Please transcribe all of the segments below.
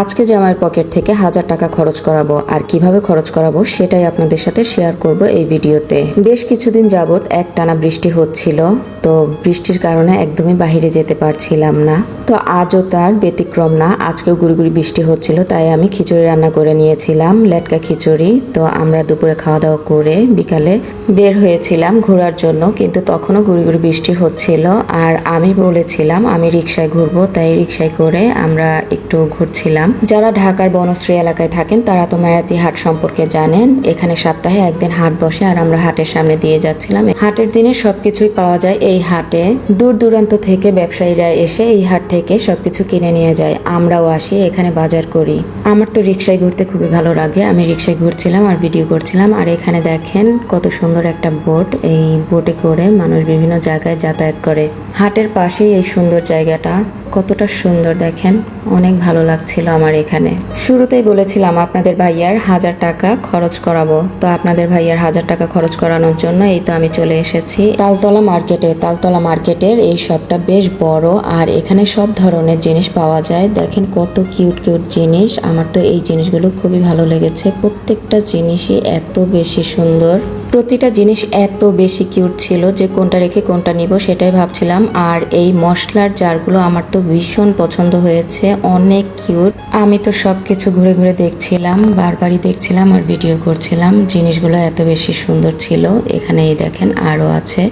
আজকে জামাইয়ের পকেট থেকে 1000 টাকা খরচ করাবো, আর কিভাবে খরচ করাবো সেটাই আপনাদের সাথে শেয়ার করব এই ভিডিওতে। বেশ কিছুদিন যাবত একটানা বৃষ্টি হচ্ছিল, তো বৃষ্টির কারণে একদমই বাহিরে যেতে পারছিলাম না। তো আজও তার ব্যতিক্রম না, আজকেও গুড়ি গুড়ি বৃষ্টি হচ্ছিল, তাই আমি খিচুড়ি রান্না করে নিয়েছিলাম, লেটকা খিচুড়ি। তো আমরা দুপুরে খাওয়া দাওয়া করে বিকালে বের হয়েছিলাম ঘোরার জন্য, কিন্তু তখনও গুড়ি গুড়ি বৃষ্টি হচ্ছিল। আর আমি বলেছিলাম আমি রিক্সায় ঘুরবো, তাই রিক্সায় করে আমরা একটু ঘুরছিলাম। যারা ঢাকার বনশ্রী এলাকায় থাকেন তারা তো মেরাতি হাট সম্পর্কে জানেন। এখানে সপ্তাহে একদিন হাট বসে, আর আমরা হাটের সামনে দিয়ে যাচ্ছিলাম। হাটের দিনে সবকিছুই পাওয়া যায় এই হাটে। দূর দূরান্ত থেকে ব্যবসায়ীরা এসে এই হাট থেকে সবকিছু কিনে নিয়ে যায়। আমরাও আসি এখানে বাজার করি। আমার তো রিক্সায় ঘুরতে খুবই ভালো লাগে। আমি রিক্সায় ঘুরছিলাম আর ভিডিও করছিলাম। আর এখানে দেখেন কত সুন্দর একটা বোট। এই বোটে করে মানুষ বিভিন্ন জায়গায় যাতায়াত করে। হাটের পাশেই এই সুন্দর জায়গাটা, কতটা সুন্দর দেখেন, অনেক ভালো লাগছিল আমার এখানে। শুরুতেই বলেছিলাম আপনাদের ভাইয়ার 1000 টাকা খরচ করাবো, তো আপনাদের ভাইয়ার 1000 টাকা খরচ করানোর জন্য এই তো আমি চলে এসেছি তালতলা মার্কেটে। তালতলা মার্কেটের এই শপটা বেশ বড়, আর এখানে সব ধরনের জিনিস পাওয়া যায়। দেখেন কত কিউট কিউট জিনিস। আমার তো এই জিনিসগুলো খুবই ভালো লেগেছে। প্রত্যেকটা জিনিসই এত বেশি সুন্দর, প্রতিটা জিনিস এত বেশি কিউট ছিল যে কোনটা রেখে কোনটা নিব সেটাই ভাবছিলাম। আর এই মশলার জারগুলো আমার তো ভীষণ পছন্দ হয়েছে, অনেক কিউট। আমি তো সব কিছু ঘুরে ঘুরে দেখছিলাম, বারবারই দেখছিলাম আর ভিডিও করছিলাম। জিনিসগুলো এত বেশি সুন্দর ছিল। এখানে এই দেখেন আরও আছে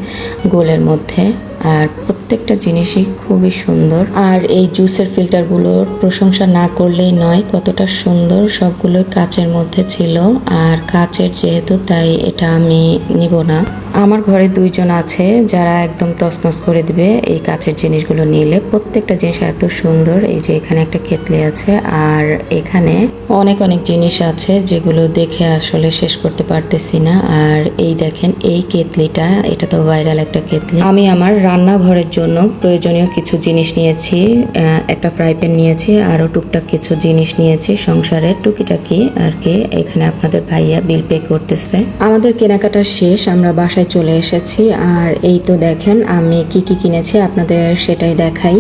গোলের মধ্যে, আর প্রত্যেকটা জিনিসই খুবই সুন্দর। আর এই জুসের ফিল্টারগুলোর প্রশংসা না করলেই নয়, কতটা সুন্দর। সবগুলোই কাচের মধ্যে ছিল, আর কাচের যেহেতু তাই এটা আমি নিব না। আমার ঘরে 2 জন আছে যারা একদম তছনছ করে দিবে এই কাচের জিনিসগুলো নিলে। প্রত্যেকটা জিনিস এত সুন্দর। এই যে এখানে একটা কেতলি আছে, আর এখানে অনেক অনেক জিনিস আছে যেগুলো দেখে আসলে শেষ করতে পারতেছি না। আর এই দেখেন এই কেতলিটা, এটা তো ভাইরাল একটা কেতলি। আমি আমার রান্নাঘরের জন্য প্রয়োজনীয় কিছু জিনিস নিয়েছি। একটা ফ্রাই প্যান নিয়েছি, আরও টুকটাক কিছু জিনিস নিয়েছি সংসারের টুকিটাকি আর কি। এখানে আপনাদের ভাইয়া বিল পে করতেছে। আমাদের কেনাকাটা শেষ, আমরা বাসায় চলে এসেছি। আর এই তো দেখেন আমি কি কি কিনেছি আপনাদের সেটাই দেখাই।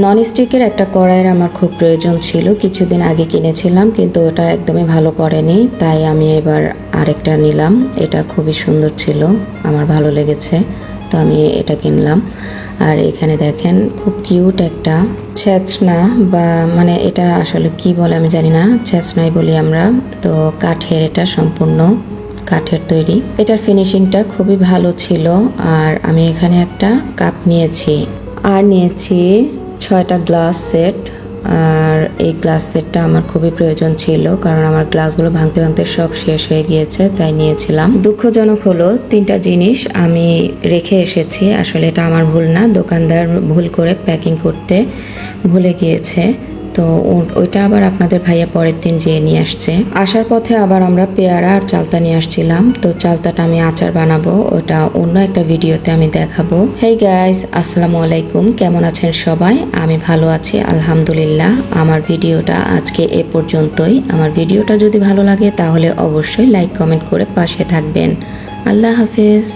ননস্টিকের একটা কড়াইয়ের আমার খুব প্রয়োজন ছিল, কিছুদিন আগে কিনেছিলাম কিন্তু ওটা একদমই ভালো পড়েনি, তাই আমি এবার আরেকটা নিলাম। এটা খুবই সুন্দর ছিল, আমার ভালো লেগেছে, তো আমি এটা কিনলাম। আর এখানে দেখেন খুব কিউট একটা ছেঁচনা, বা মানে এটা আসলে কি বলে আমি জানি না, ছেঁচনাই বলি আমরা। তো কাঠের, এটা সম্পূর্ণ কাঠের তৈরি। এটার ফিনিশিংটা খুবই ভালো ছিল। আর আমি এখানে একটা কাপ নিয়েছি, আর নিয়েছি 6টা গ্লাস সেট। আর এই গ্লাস সেটটা আমার খুবই প্রয়োজন ছিল, কারণ আমার গ্লাসগুলো ভাঙতে ভাঙতে সব শেষ হয়ে গিয়েছে, তাই নিয়েছিলাম। দুঃখজনক হলো 3টা জিনিস আমি রেখে এসেছি। আসলে এটা আমার ভুল না, দোকানদার ভুল করে প্যাকিং করতে ভুলে গিয়েছে। তো ওইটা আবার আপনাদের ভাইয়া পরের দিন যেয়ে নিয়ে আসছে। আসার পথে আবার আমরা পেয়ারা আর চালতা নিয়ে আসছিলাম। তো চালতাটা আমি আচার বানাবো, ওটা অন্য একটা ভিডিওতে আমি দেখাবো। হেই গাইস, আসসালামু আলাইকুম, কেমন আছেন সবাই? আমি ভালো আছি আলহামদুলিল্লাহ। আমার ভিডিওটা আজকে এ পর্যন্তই। আমার ভিডিওটা যদি ভালো লাগে তাহলে অবশ্যই লাইক কমেন্ট করে পাশে থাকবেন। আল্লাহ হাফেজ।